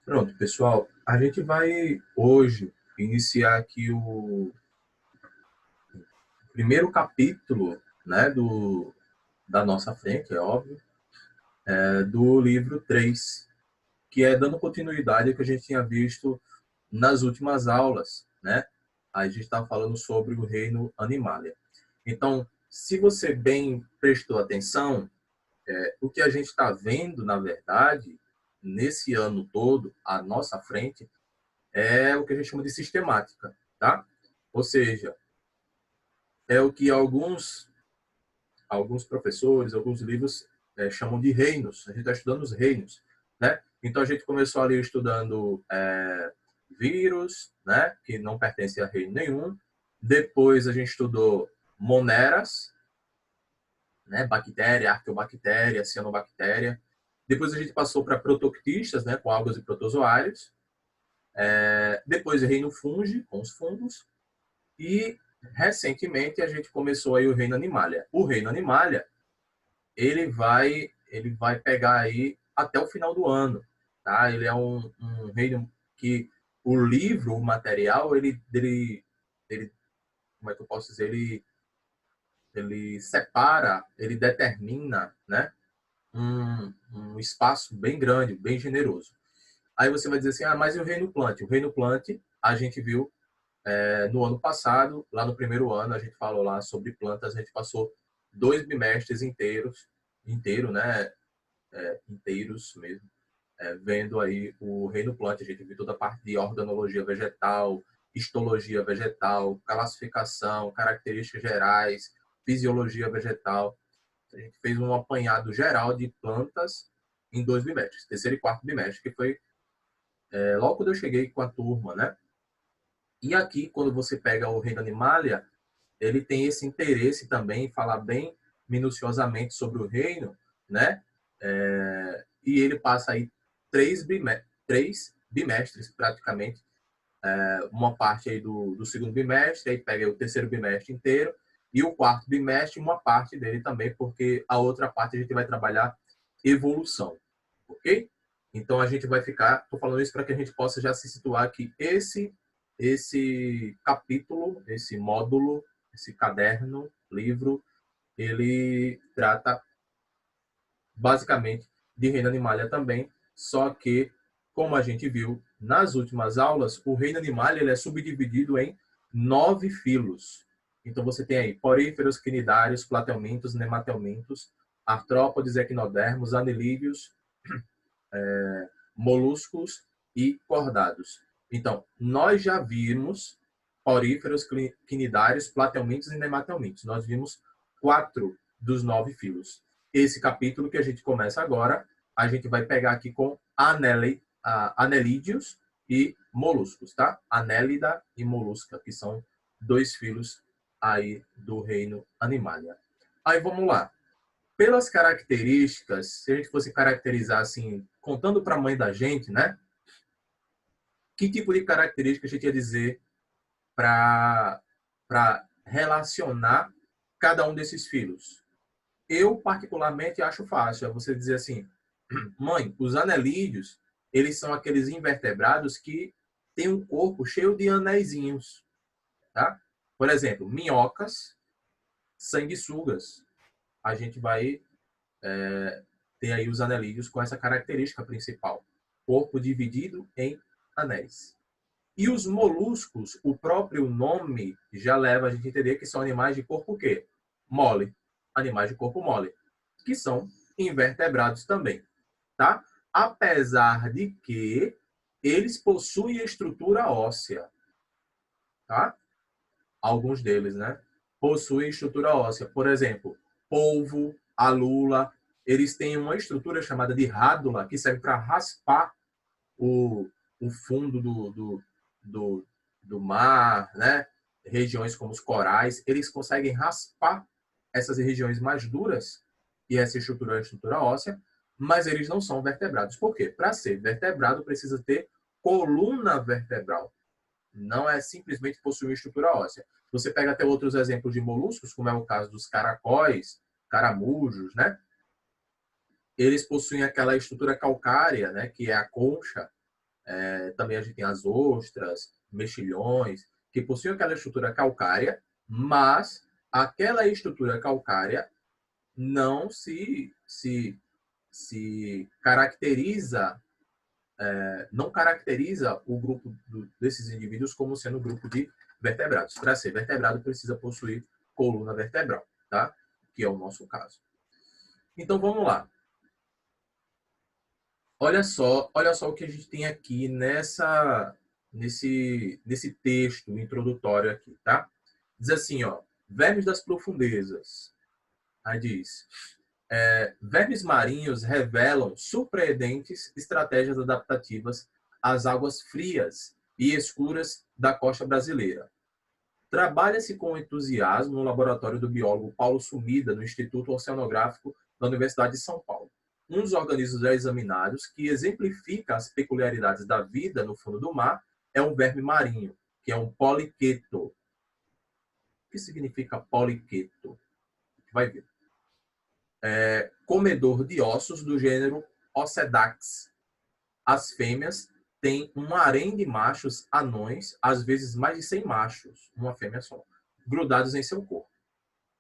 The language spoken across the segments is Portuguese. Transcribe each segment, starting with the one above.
Pronto, pessoal, a gente vai hoje iniciar aqui o primeiro capítulo, né, da nossa frente, é óbvio, do livro 3, que é dando continuidade ao que a gente tinha visto nas últimas aulas, né? A gente estava falando sobre o reino Animalia. Então, se você bem prestou atenção, o que a gente está vendo, na verdade, nesse ano todo, à nossa frente, é o que a gente chama de sistemática, tá? Ou seja, é o que alguns professores, alguns livros chamam de reinos. A gente está estudando os reinos, né? Então a gente começou ali estudando vírus, né? Que não pertence a reino nenhum. Depois a gente estudou moneras, né? Bactéria, arqueobactéria, cianobactéria. Depois a gente passou para protoctistas, né? Com algas e protozoários. Depois reino fungi, com os fungos. E recentemente a gente começou aí o reino animalia. O reino animalia, ele vai pegar aí até o final do ano, tá? Ele é um reino que o livro, o material, ele como é que eu posso dizer, ele separa, ele determina, né? Um espaço bem grande, bem generoso. Aí você vai dizer assim, mas e o reino plant? O reino plant, a gente viu no ano passado, lá no primeiro ano, a gente falou lá sobre plantas, a gente passou 2 bimestres inteiro, né? Inteiros mesmo, vendo aí o reino plant. A gente viu toda a parte de organologia vegetal, histologia vegetal, classificação, características gerais, fisiologia vegetal. A gente fez um apanhado geral de plantas em 2 bimestres, terceiro e quarto bimestre, que foi logo quando eu cheguei com a turma, né? E aqui, quando você pega o reino animalia, ele tem esse interesse também em falar bem minuciosamente sobre o reino, né? E ele passa aí 3 bimestres praticamente, uma parte aí do segundo bimestre, aí pega o terceiro bimestre inteiro, e o quarto bimestre, uma parte dele também, porque a outra parte a gente vai trabalhar evolução, ok? Então a gente vai ficar, estou falando isso para que a gente possa já se situar que esse capítulo, esse módulo, esse caderno, livro, ele trata basicamente de reino animalia também, só que, como a gente viu nas últimas aulas, o reino animalia ele é subdividido em 9 filos. Então você tem aí poríferos, quinidários, platelmintos, nematelmintos, artrópodes, equinodermos, anelídeos, moluscos e cordados. Então, nós já vimos poríferos, quinidários, platelmintos e nematelmintos. Nós vimos 4 dos 9 filos. Esse capítulo que a gente começa agora, a gente vai pegar aqui com anelídeos e moluscos, tá? Anélida e molusca, que são 2 filos aí do reino Animalia. Aí vamos lá. Pelas características, se a gente fosse caracterizar assim, contando para a mãe da gente, né? Que tipo de característica a gente ia dizer para relacionar cada um desses filos? Eu, particularmente, acho fácil. É você dizer assim, mãe, os anelídeos, eles são aqueles invertebrados que têm um corpo cheio de anéisinhos, tá? Por exemplo, minhocas, sanguessugas. A gente vai ter aí os anelídeos com essa característica principal. Corpo dividido em anéis. E os moluscos, o próprio nome já leva a gente a entender que são animais de corpo o quê? Mole. Animais de corpo mole. Que são invertebrados também. Tá? Apesar de que eles possuem estrutura óssea. Tá? Alguns deles, né? Possuem estrutura óssea. Por exemplo, polvo, a lula, eles têm uma estrutura chamada de rádula, que serve para raspar o, o fundo do, do mar, né? Regiões como os corais, eles conseguem raspar essas regiões mais duras, e essa estrutura é a estrutura óssea, mas eles não são vertebrados. Por quê? Para ser vertebrado, precisa ter coluna vertebral. Não é simplesmente possuir estrutura óssea. Você pega até outros exemplos de moluscos, como é o caso dos caracóis, caramujos, né? Eles possuem aquela estrutura calcária, né? Que é a concha, Também a gente tem as ostras, mexilhões, que possuem aquela estrutura calcária, mas aquela estrutura calcária não se caracteriza, não caracteriza o grupo desses indivíduos como sendo um grupo de vertebrados. Para ser vertebrado, precisa possuir coluna vertebral, tá? Que é o nosso caso. Então, vamos lá. Olha só o que a gente tem aqui nesse texto introdutório aqui, tá? Diz assim, ó, vermes das profundezas. Aí diz, vermes marinhos revelam surpreendentes estratégias adaptativas às águas frias e escuras da costa brasileira. Trabalha-se com entusiasmo no laboratório do biólogo Paulo Sumida, no Instituto Oceanográfico da Universidade de São Paulo. Um dos organismos já examinados que exemplifica as peculiaridades da vida no fundo do mar é um verme marinho, que é um poliqueto. O que significa poliqueto? Vai ver. Comedor de ossos do gênero Ocedax. As fêmeas têm um harém de machos anões, às vezes mais de 100 machos, uma fêmea só, grudados em seu corpo.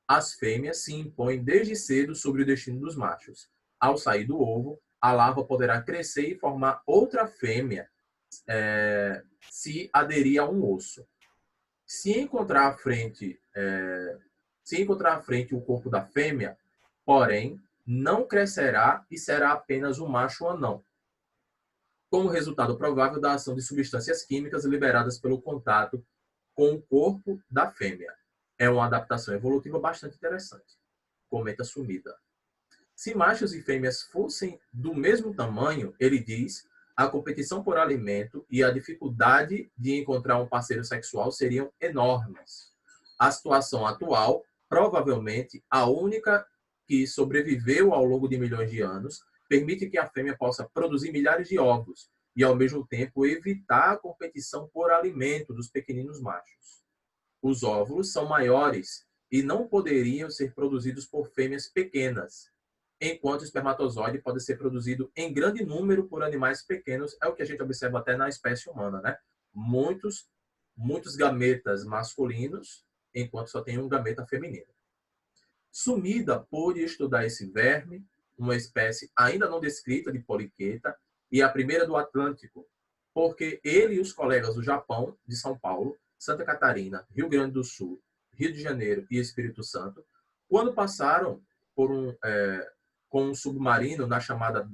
As fêmeas se impõem desde cedo sobre o destino dos machos. Ao sair do ovo, a larva poderá crescer e formar outra fêmea se aderir a um osso. Se encontrar à frente o corpo da fêmea, porém, não crescerá e será apenas um macho anão, como resultado provável da ação de substâncias químicas liberadas pelo contato com o corpo da fêmea. É uma adaptação evolutiva bastante interessante. Comenta Sumida. Se machos e fêmeas fossem do mesmo tamanho, ele diz, a competição por alimento e a dificuldade de encontrar um parceiro sexual seriam enormes. A situação atual, provavelmente a única que sobreviveu ao longo de milhões de anos, permite que a fêmea possa produzir milhares de ovos e, ao mesmo tempo, evitar a competição por alimento dos pequeninos machos. Os óvulos são maiores e não poderiam ser produzidos por fêmeas pequenas, enquanto o espermatozoide pode ser produzido em grande número por animais pequenos, é o que a gente observa até na espécie humana, né? Muitos gametas masculinos, enquanto só tem um gameta feminino. Sumida pôde estudar esse verme, uma espécie ainda não descrita de poliqueta, e a primeira do Atlântico, porque ele e os colegas do Japão, de São Paulo, Santa Catarina, Rio Grande do Sul, Rio de Janeiro e Espírito Santo, quando passaram com um submarino na chamada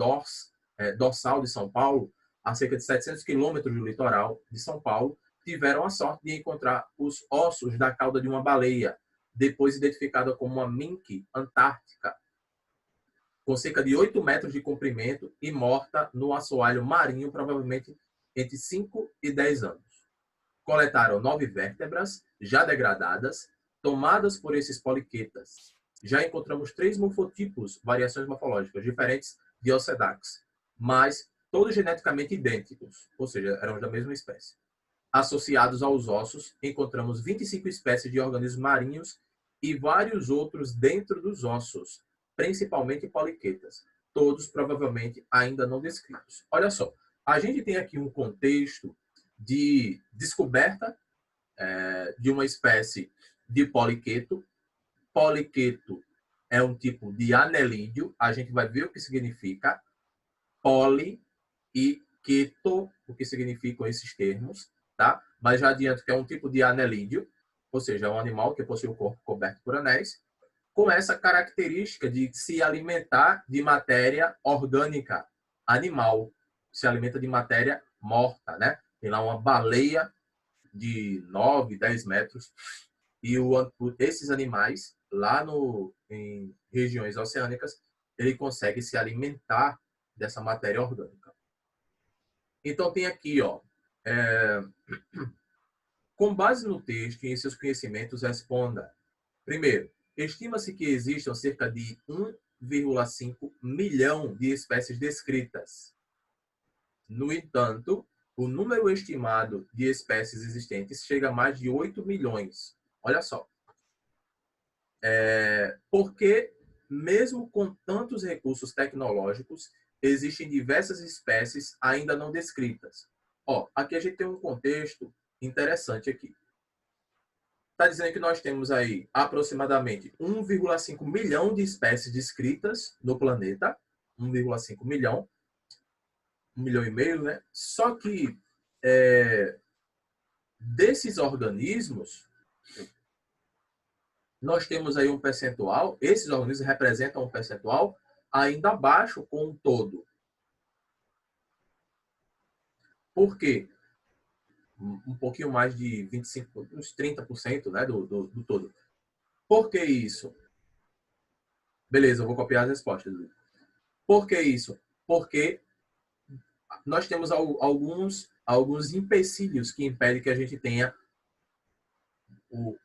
dorsal de São Paulo, a cerca de 700 quilômetros do litoral de São Paulo, tiveram a sorte de encontrar os ossos da cauda de uma baleia, depois identificada como uma mink antártica, com cerca de 8 metros de comprimento e morta no assoalho marinho, provavelmente entre 5 e 10 anos. Coletaram 9 vértebras, já degradadas, tomadas por esses poliquetas. Já encontramos 3 morfotipos, variações morfológicas diferentes de Ocedax, mas todos geneticamente idênticos, ou seja, eram da mesma espécie. Associados aos ossos, encontramos 25 espécies de organismos marinhos e vários outros dentro dos ossos, principalmente poliquetas, todos provavelmente ainda não descritos. Olha só, a gente tem aqui um contexto de descoberta de uma espécie de poliqueto. Poliqueto é um tipo de anelídeo, a gente vai ver o que significa poli e queto, o que significam esses termos, tá? Mas já adianto que é um tipo de anelídeo, ou seja, é um animal que possui o corpo coberto por anéis, com essa característica de se alimentar de matéria orgânica animal, se alimenta de matéria morta, né? Tem lá uma baleia de 9, 10 metros e esses animais lá em regiões oceânicas, ele consegue se alimentar dessa matéria orgânica. Então tem aqui, ó, com base no texto e em seus conhecimentos, responda. Primeiro, estima-se que existam cerca de 1,5 milhão de espécies descritas. No entanto, o número estimado de espécies existentes chega a mais de 8 milhões. Olha só. Porque, mesmo com tantos recursos tecnológicos, existem diversas espécies ainda não descritas. Ó, aqui a gente tem um contexto interessante aqui. Está dizendo que nós temos aí aproximadamente 1,5 milhão de espécies descritas no planeta. 1,5 milhão. 1,5 milhão, né? Só que desses organismos, nós temos aí um percentual, esses organismos representam um percentual ainda baixo com o todo. Por quê? Um pouquinho mais de 25%, uns 30%, né, do todo. Por que isso? Beleza, eu vou copiar as respostas. Por que isso? Porque nós temos alguns empecilhos que impedem que a gente tenha um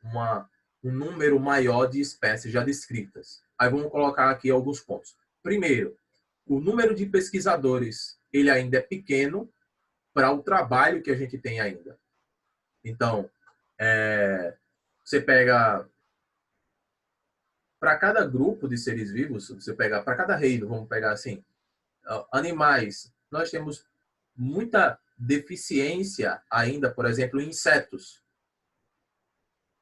número maior de espécies já descritas. Aí vamos colocar aqui alguns pontos. Primeiro, o número de pesquisadores ele ainda é pequeno para o trabalho que a gente tem ainda. Então, você pega para cada grupo de seres vivos, você pega para cada reino, vamos pegar assim, animais, nós temos muita deficiência ainda, por exemplo, em insetos.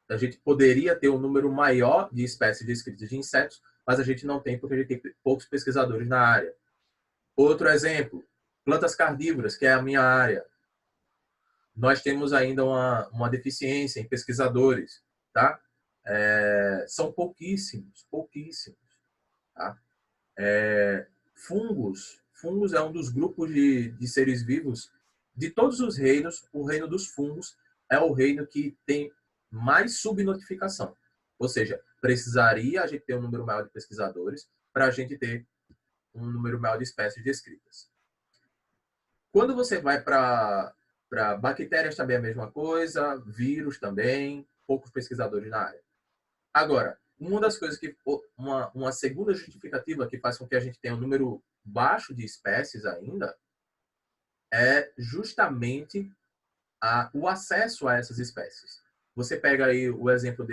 A gente poderia ter um número maior de espécies descritas de insetos, mas a gente não tem porque a gente tem poucos pesquisadores na área. Outro exemplo, plantas carnívoras, que é a minha área. Nós temos ainda uma deficiência em pesquisadores, tá? São pouquíssimos. Tá? Fungos é um dos grupos de seres vivos de todos os reinos. O reino dos fungos é o reino que tem mais subnotificação. Ou seja, precisaria a gente ter um número maior de pesquisadores para a gente ter um número maior de espécies descritas. Quando você vai para bactérias, também é a mesma coisa, vírus também, poucos pesquisadores na área. Agora, uma das coisas que uma segunda justificativa que faz com que a gente tenha um número baixo de espécies ainda é justamente o acesso a essas espécies. Você pega aí o exemplo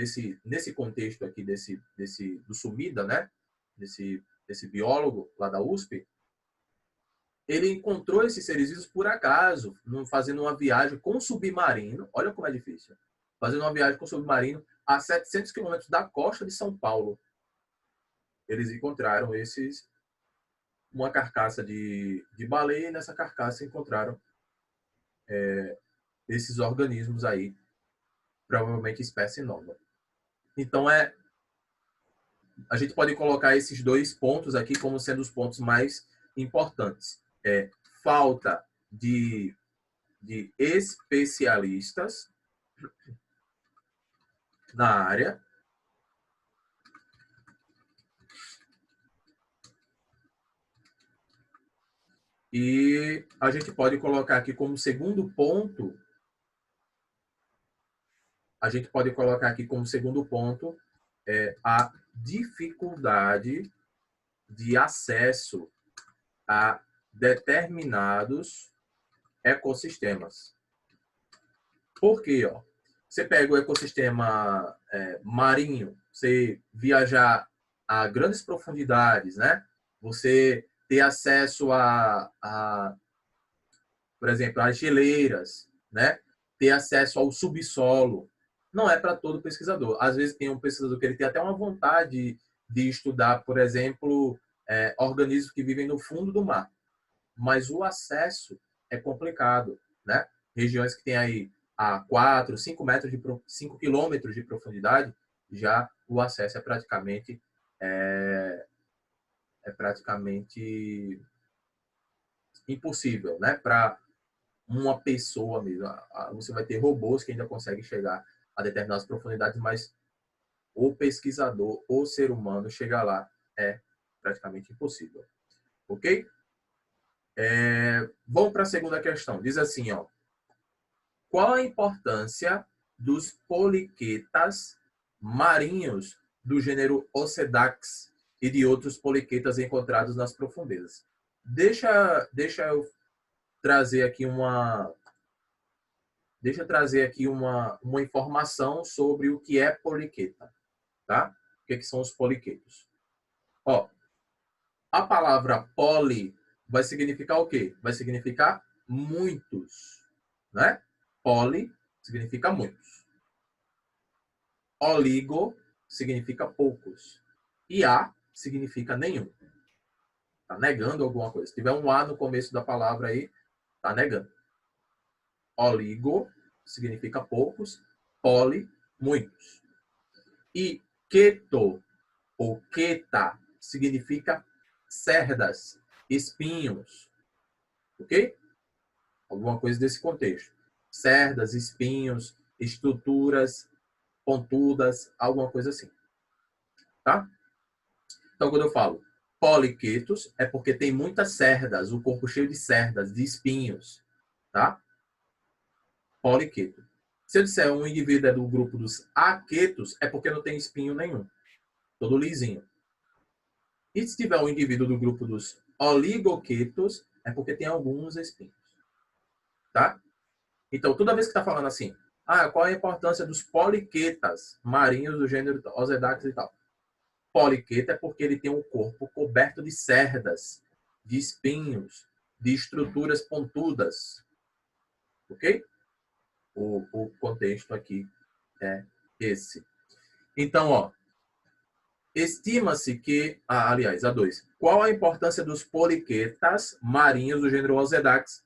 nesse contexto aqui do Sumida, né? Desse biólogo lá da USP, ele encontrou esses seres vivos por acaso, fazendo uma viagem com submarino. Olha como é difícil. Fazendo uma viagem com submarino a 700 quilômetros da costa de São Paulo. Eles encontraram uma carcaça de baleia, e nessa carcaça encontraram esses organismos aí, provavelmente espécie nova. Então, a gente pode colocar esses dois pontos aqui como sendo os pontos mais importantes. Falta de especialistas na área. E a gente pode colocar aqui como segundo ponto, a dificuldade de acesso a determinados ecossistemas. Por quê? Você pega o ecossistema marinho, você viajar a grandes profundidades, né? Você ter acesso por exemplo, às geleiras, né? Ter acesso ao subsolo. Não é para todo pesquisador. Às vezes tem um pesquisador que ele tem até uma vontade de estudar, por exemplo, organismos que vivem no fundo do mar. Mas o acesso é complicado, né? Regiões que tem aí a 4, 5 quilômetros de profundidade, já o acesso é praticamente impossível, né? Para uma pessoa mesmo. Você vai ter robôs que ainda conseguem chegar a determinadas profundidades, mas o pesquisador, o ser humano, chegar lá é praticamente impossível. Ok? Vamos para a segunda questão. Diz assim, qual a importância dos poliquetas marinhos do gênero Ocedax e de outros poliquetas encontrados nas profundezas? Deixa eu trazer aqui uma informação sobre o que é poliqueta, tá? O que são os poliquetos? A palavra poli vai significar o quê? Vai significar muitos. né? Poli significa muitos. Oligo significa poucos. E a significa nenhum. Está negando alguma coisa. Se tiver um a no começo da palavra aí, está negando. Oligo significa poucos. Poli, muitos. E keto ou keta significa cerdas, espinhos. Ok? Alguma coisa desse contexto. Cerdas, espinhos, estruturas pontudas, alguma coisa assim. Tá? Então, quando eu falo poliquetos, é porque tem muitas cerdas, o corpo cheio de cerdas, de espinhos. Tá? Poliqueto. Se eu disser um indivíduo é do grupo dos aquetos, é porque não tem espinho nenhum. Todo lisinho. E se tiver um indivíduo do grupo dos oligoquetos, é porque tem alguns espinhos. Tá? Então, toda vez que está falando assim, qual a importância dos poliquetas marinhos do gênero Osedax e tal? Poliqueta é porque ele tem um corpo coberto de cerdas, de espinhos, de estruturas pontudas. Ok? O contexto aqui é esse. Então, ó, estima-se que, aliás, a 2. Qual a importância dos poliquetas marinhos do gênero Osedax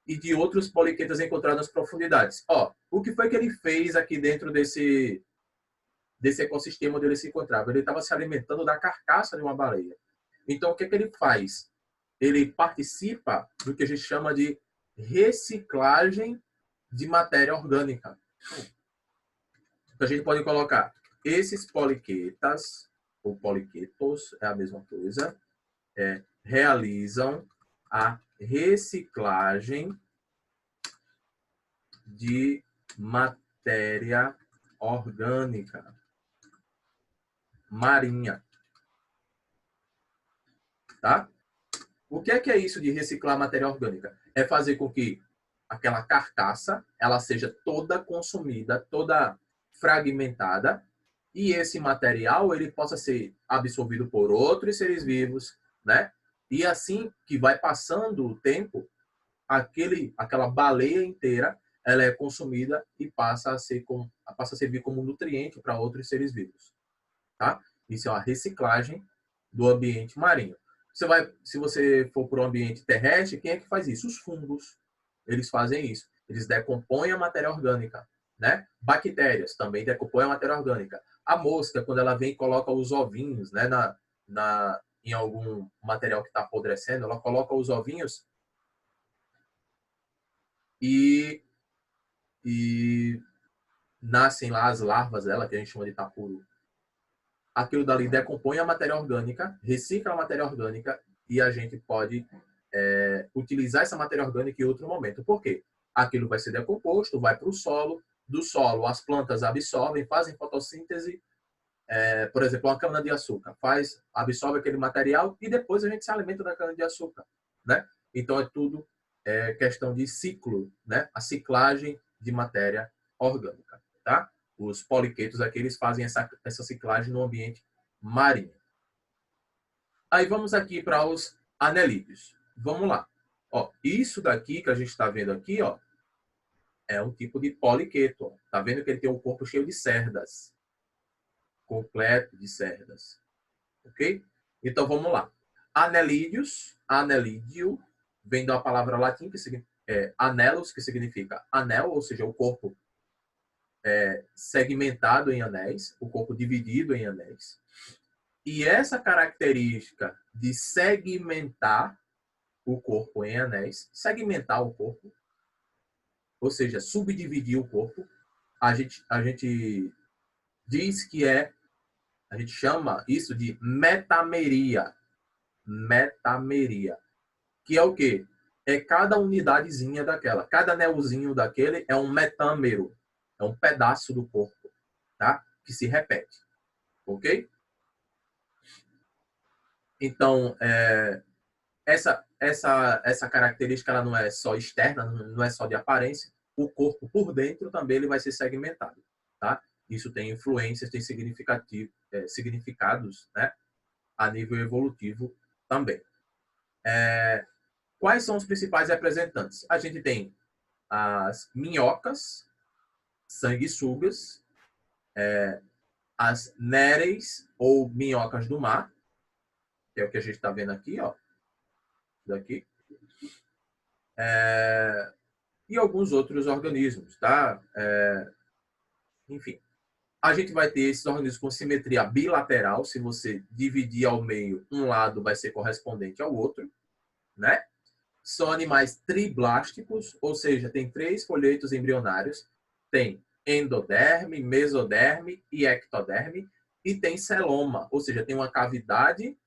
e de outros poliquetas encontrados nas profundidades? Ó, o que foi que ele fez aqui dentro desse ecossistema onde ele se encontrava? Ele estava se alimentando da carcaça de uma baleia. Então, o que ele faz? Ele participa do que a gente chama de reciclagem de matéria orgânica. Então, a gente pode colocar esses poliquetas, ou poliquetos, é a mesma coisa, realizam a reciclagem de matéria orgânica marinha. Tá? O que é isso de reciclar matéria orgânica? É fazer com que aquela carcaça ela seja toda consumida, toda fragmentada, e esse material ele possa ser absorvido por outros seres vivos, né? E assim que vai passando o tempo, aquela baleia inteira ela é consumida e passa a servir como nutriente para outros seres vivos, tá? Isso é uma reciclagem do ambiente marinho. Se você for para o ambiente terrestre, quem é que faz isso? Os fungos. Eles fazem isso. Eles decompõem a matéria orgânica, né? Bactérias também decompõem a matéria orgânica. A mosca, quando ela vem e coloca os ovinhos, né, em algum material que está apodrecendo, ela coloca os ovinhos e nascem lá as larvas dela, que a gente chama de tapuru. Aquilo dali decompõe a matéria orgânica, recicla a matéria orgânica e a gente pode utilizar essa matéria orgânica em outro momento. Por quê? Aquilo vai ser decomposto, vai para o solo, do solo as plantas absorvem, fazem fotossíntese, por exemplo, uma cana-de-açúcar, absorve aquele material e depois a gente se alimenta da cana-de-açúcar, né? Então é tudo questão de ciclo, né? A ciclagem de matéria orgânica, tá? Os poliquetos aqui, eles fazem essa ciclagem no ambiente marinho. Aí vamos aqui para os anelídeos. Vamos lá. Ó, isso daqui que a gente está vendo aqui, ó, é um tipo de poliqueto. Ó. Tá vendo que ele tem um corpo cheio de cerdas. Completo de cerdas. Ok? Então vamos lá. Anelídeos, anelídeo, vem da palavra latim, que significa anelos, que significa anel, ou seja, o corpo segmentado em anéis, o corpo dividido em anéis. E essa característica de segmentar o corpo em anéis, segmentar o corpo, ou seja, subdividir o corpo, a gente diz que a gente chama isso de metameria. Metameria. Que é o quê? É cada unidadezinha daquela. Cada anelzinho daquele é um metâmero. É um pedaço do corpo, tá? Que se repete. Ok? Então, essa característica ela não é só externa, não é só de aparência. O corpo por dentro também ele vai ser segmentado, tá? Isso tem influências, tem significados, né? A nível evolutivo também. Quais são os principais representantes? A gente tem as minhocas, sanguessugas, as néreis ou minhocas do mar, que é o que a gente está vendo aqui, ó, daqui, e alguns outros organismos, tá? Enfim, a gente vai ter esses organismos com simetria bilateral. Se você dividir ao meio, um lado vai ser correspondente ao outro, né? São animais triblásticos, ou seja, tem 3 folhetos embrionários, tem endoderme, mesoderme e ectoderme, e tem celoma, ou seja, tem uma cavidade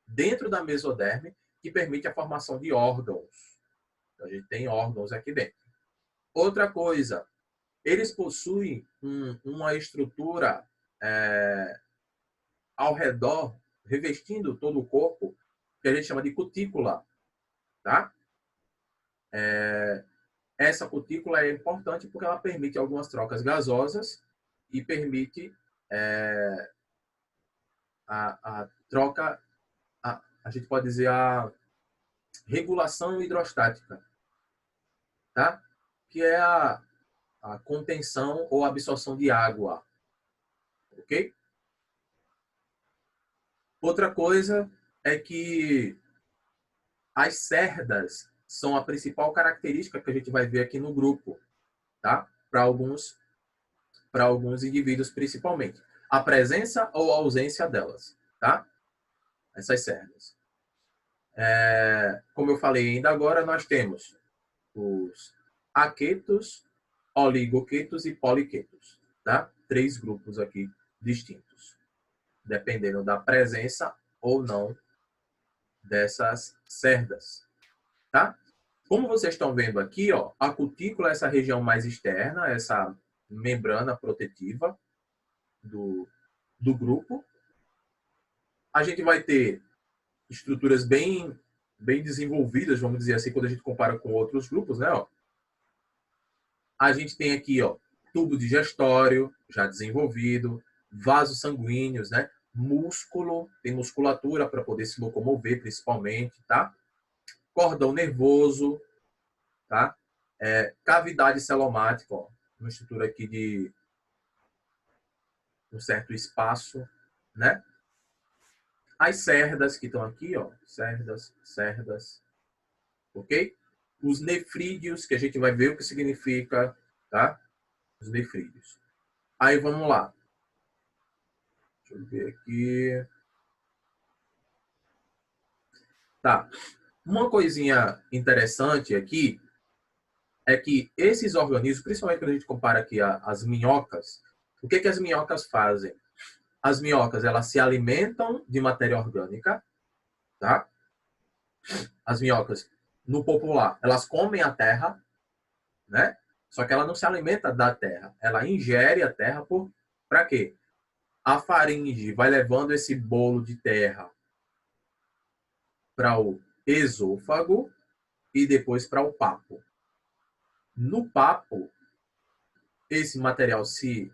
dentro da mesoderme que permite a formação de órgãos. Então, a gente tem órgãos aqui dentro. Outra coisa, eles possuem uma estrutura ao redor, revestindo todo o corpo, que a gente chama de cutícula, tá? Essa cutícula é importante porque ela permite algumas trocas gasosas e permite a troca, a gente pode dizer, a regulação hidrostática, tá? Que é a contenção ou absorção de água, ok? Outra coisa é que as cerdas são a principal característica que a gente vai ver aqui no grupo, tá? Para alguns indivíduos, principalmente. A presença ou a ausência delas, tá? Essas cerdas. Como eu falei ainda agora, nós temos os aquetos, oligoquetos e poliquetos, tá? 3 grupos aqui distintos, dependendo da presença ou não dessas cerdas, tá? Como vocês estão vendo aqui, ó, a cutícula é essa região mais externa, essa membrana protetiva do grupo. A gente vai ter estruturas bem desenvolvidas, vamos dizer assim, quando a gente compara com outros grupos, né? Ó. A gente tem aqui, ó, tubo digestório já desenvolvido, vasos sanguíneos, né? Músculo, tem musculatura para poder se locomover, principalmente, tá? Cordão nervoso, tá? Cavidade celomática, ó, uma estrutura aqui de um certo espaço, né? As cerdas que estão aqui, ó, cerdas, ok? Os nefrídeos, que a gente vai ver o que significa, tá? Os nefrídeos. Aí vamos lá. Deixa eu ver aqui. Tá. Uma coisinha interessante aqui é que esses organismos, principalmente quando a gente compara aqui as minhocas, o que as minhocas fazem? As minhocas, elas se alimentam de matéria orgânica, tá? As minhocas, no popular, elas comem a terra, né? Só que ela não se alimenta da terra. Ela ingere a terra para quê? A faringe vai levando esse bolo de terra para o esôfago e depois para o papo. No papo, esse material se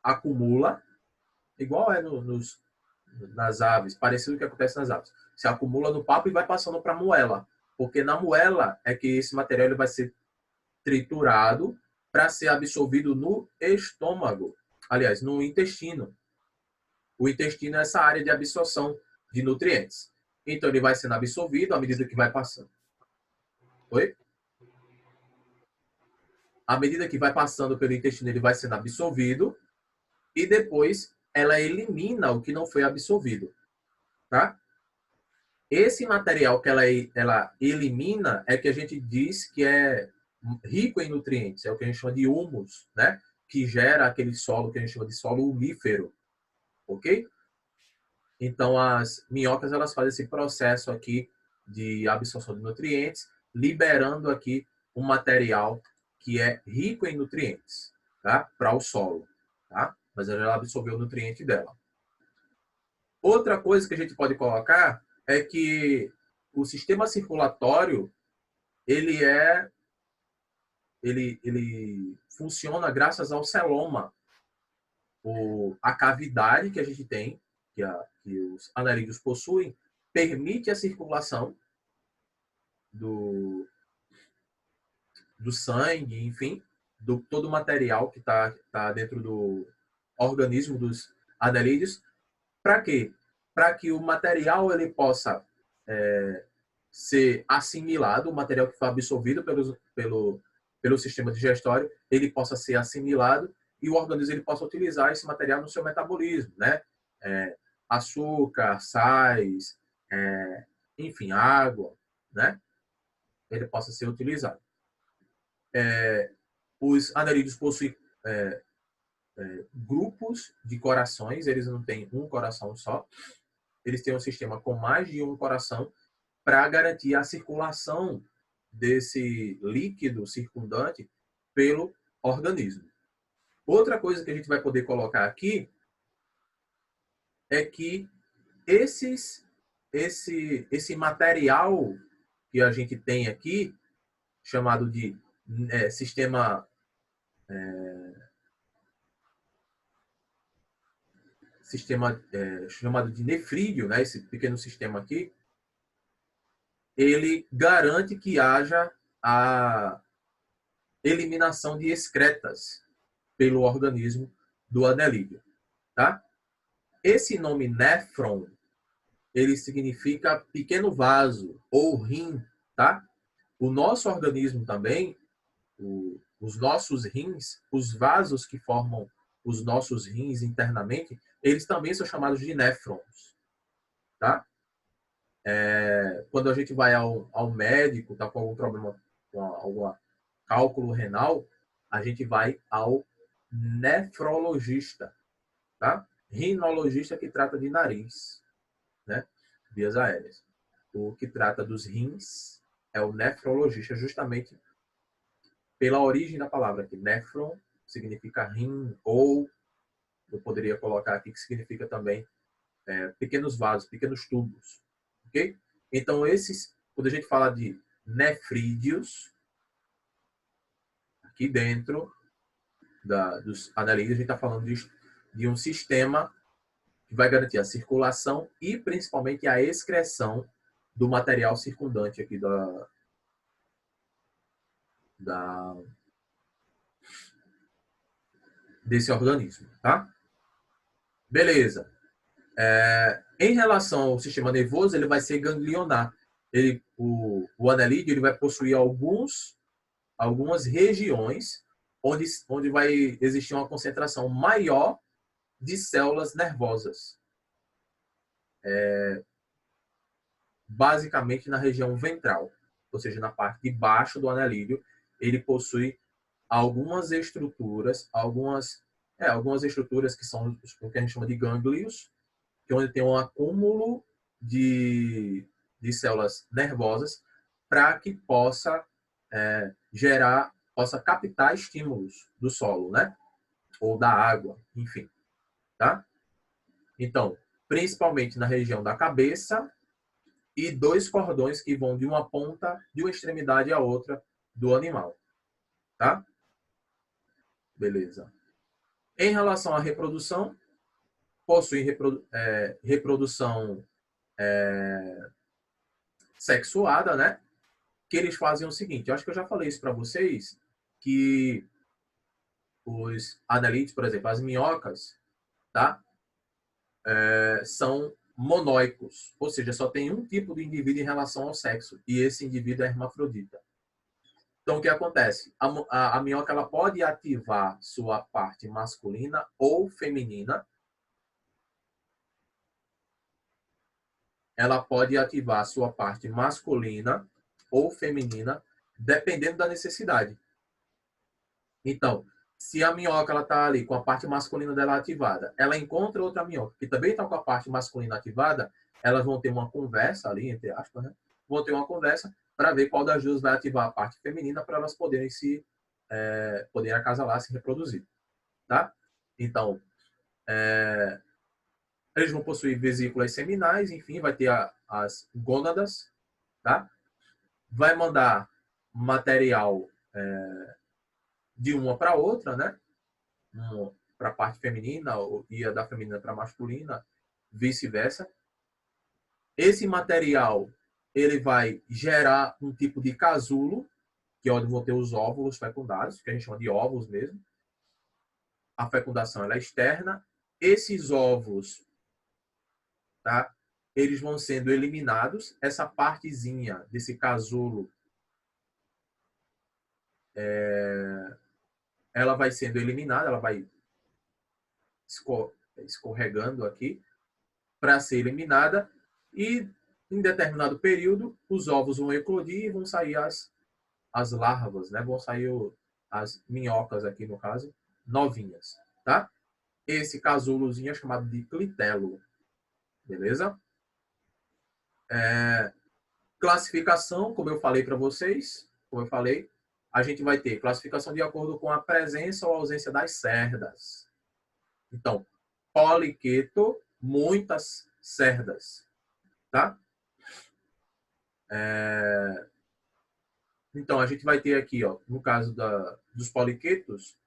acumula, igual é nas aves, parecido com o que acontece nas aves. Se acumula no papo e vai passando para a moela. Porque na moela é que esse material ele vai ser triturado para ser absorvido no estômago. Aliás, no intestino. O intestino é essa área de absorção de nutrientes. Então, ele vai sendo absorvido à medida que vai passando. Oi? À medida que vai passando pelo intestino, ele vai sendo absorvido e depois ela elimina o que não foi absorvido. Tá? Esse material que ela elimina é que a gente diz que é rico em nutrientes. É o que a gente chama de humus, né? Que gera aquele solo que a gente chama de solo umífero. Ok? Então, as minhocas, elas fazem esse processo aqui de absorção de nutrientes, liberando aqui um material que é rico em nutrientes, tá? Para o solo, tá? Mas ela absorveu o nutriente dela. Outra coisa que a gente pode colocar é que o sistema circulatório, ele funciona graças ao celoma, a cavidade que a gente tem, que os anelídeos possuem, permite a circulação, do, do sangue, enfim, todo o material que tá dentro do organismo dos anelídeos. Para quê? Para que o material ele possa ser assimilado, o material que foi absorvido pelo sistema digestório, ele possa ser assimilado e o organismo ele possa utilizar esse material no seu metabolismo, né? Açúcar, sais, enfim, água, né? Ele possa ser utilizado. Os anelídeos possuem grupos de corações, eles não têm um coração só, eles têm um sistema com mais de um coração para garantir a circulação desse líquido circundante pelo organismo. Outra coisa que a gente vai poder colocar aqui é que esse material que a gente tem aqui, chamado de sistema chamado de nefrídeo, né, esse pequeno sistema aqui, ele garante que haja a eliminação de excretas pelo organismo do anelídeo, tá? Esse nome néfron, ele significa pequeno vaso ou rim, tá? O nosso organismo também, os nossos rins, os vasos que formam os nossos rins internamente, eles também são chamados de néfrons, tá? Quando a gente vai ao médico, tá com algum problema, com algum cálculo renal, a gente vai ao nefrologista, tá? Rinologista que trata de nariz, né? Vias aéreas. O que trata dos rins é o nefrologista, justamente pela origem da palavra aqui. Nefron significa rim, ou eu poderia colocar aqui que significa também pequenos vasos, pequenos tubos. Ok? Então, quando a gente fala de nefrídeos, aqui dentro dos anelídeos, a gente está falando de um sistema que vai garantir a circulação e principalmente a excreção do material circundante aqui desse organismo, tá? Beleza. Em relação ao sistema nervoso, ele vai ser ganglionar. O anelídeo ele vai possuir algumas regiões onde vai existir uma concentração maior de células nervosas. Basicamente na região ventral, ou seja, na parte de baixo do anelídeo, ele possui algumas estruturas, algumas estruturas que são o que a gente chama de gânglios, que é onde tem um acúmulo de células nervosas para que possa possa captar estímulos do solo, né? Ou da água, enfim, tá? Então, principalmente na região da cabeça e 2 cordões que vão de uma ponta, de uma extremidade à outra do animal, tá? Beleza. Em relação à reprodução, possui reprodução sexuada, né? Que eles fazem o seguinte, eu acho que eu já falei isso para vocês, que os anelídeos, por exemplo, as minhocas, tá? São monóicos, ou seja, só tem um tipo de indivíduo em relação ao sexo, e esse indivíduo é hermafrodita. Então, o que acontece? A minhoca ela pode ativar sua parte masculina ou feminina. Ela pode ativar sua parte masculina ou feminina, dependendo da necessidade. Então, se a minhoca ela está ali com a parte masculina dela ativada, ela encontra outra minhoca que também está com a parte masculina ativada, elas vão ter uma conversa ali, entre aspas, né? Vão ter uma conversa para ver qual das duas vai ativar a parte feminina para elas poderem poderem acasalar, se reproduzir, tá? Então, eles vão possuir vesículas seminais, enfim, vai ter as gônadas, tá? Vai mandar material de uma para outra, né? Para a parte feminina e a da feminina para a masculina, vice-versa. Esse material ele vai gerar um tipo de casulo, que é onde vão ter os óvulos fecundados, que a gente chama de óvulos mesmo. A fecundação ela é externa. Esses óvulos, tá? Eles vão sendo eliminados. Essa partezinha desse casulo, ela vai sendo eliminada, ela vai escorregando aqui para ser eliminada. E em determinado período, os ovos vão eclodir e vão sair as larvas, né? Vão sair as minhocas aqui, no caso, novinhas, tá? Esse casulozinho é chamado de clitelo, beleza? Classificação, como eu falei para vocês, a gente vai ter classificação de acordo com a presença ou ausência das cerdas. Então, poliqueto, muitas cerdas, tá? Então, a gente vai ter aqui, ó, no caso dos poliquetos,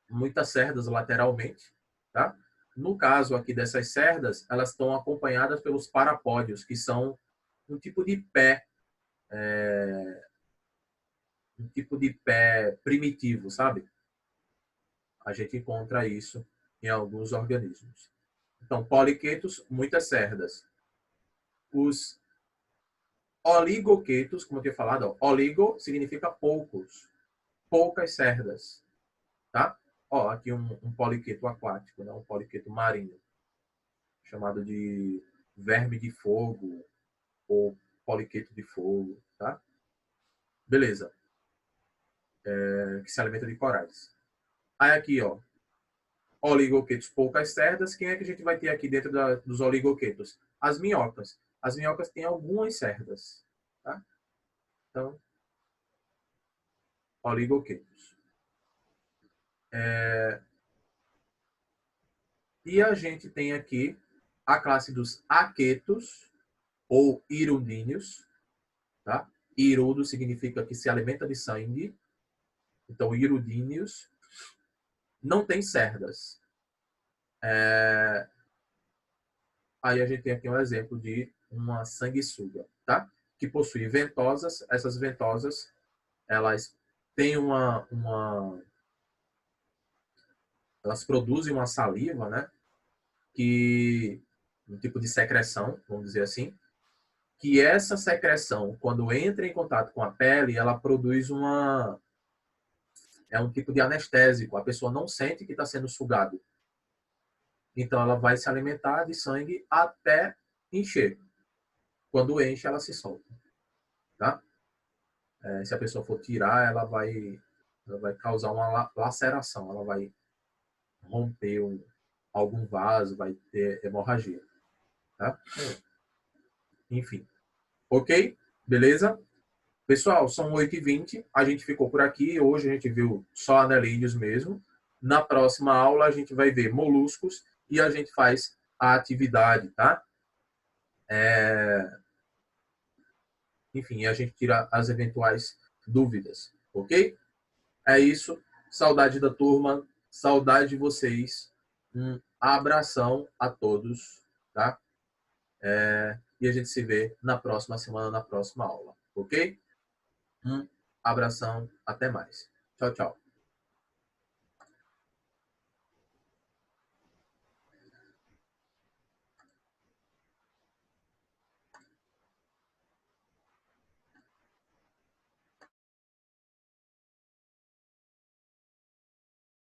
muitas cerdas lateralmente, tá? No caso aqui dessas cerdas, elas estão acompanhadas pelos parapódios, que são um tipo de pé, primitivo, sabe? A gente encontra isso em alguns organismos. Então, poliquetos, muitas cerdas. Os oligoquetos, como eu tinha falado, ó, oligo significa poucos, poucas cerdas, tá? Ó, aqui um poliqueto aquático, né? Um poliqueto marinho, chamado de verme de fogo ou poliqueto de fogo, tá? Beleza. Que se alimenta de corais. Aí aqui, ó, oligoquetos, poucas cerdas. Quem é que a gente vai ter aqui dentro dos oligoquetos? As minhocas. As minhocas têm algumas cerdas, tá? Então, oligoquetos. E a gente tem aqui a classe dos aquetos, ou irudíneos, tá? Irudo significa que se alimenta de sangue. Então, irudíneos não tem cerdas. Aí a gente tem aqui um exemplo de uma sanguessuga, tá? Que possui ventosas. Essas ventosas, elas têm elas produzem uma saliva, né? Que um tipo de secreção, vamos dizer assim, que essa secreção, quando entra em contato com a pele, ela produz um tipo de anestésico. A pessoa não sente que está sendo sugado. Então, ela vai se alimentar de sangue até encher. Quando enche, ela se solta, tá? Se a pessoa for tirar, ela vai causar uma laceração, ela vai romper algum vaso, vai ter hemorragia, tá? Enfim. Ok? Beleza? Pessoal, são 8h20, a gente ficou por aqui. Hoje a gente viu só anelídeos mesmo. Na próxima aula a gente vai ver moluscos e a gente faz a atividade, tá? Enfim, a gente tira as eventuais dúvidas, ok? É isso. Saudade da turma, saudade de vocês. Um abração a todos, tá? E a gente se vê na próxima semana, na próxima aula, ok? Um abração, até mais. Tchau, tchau.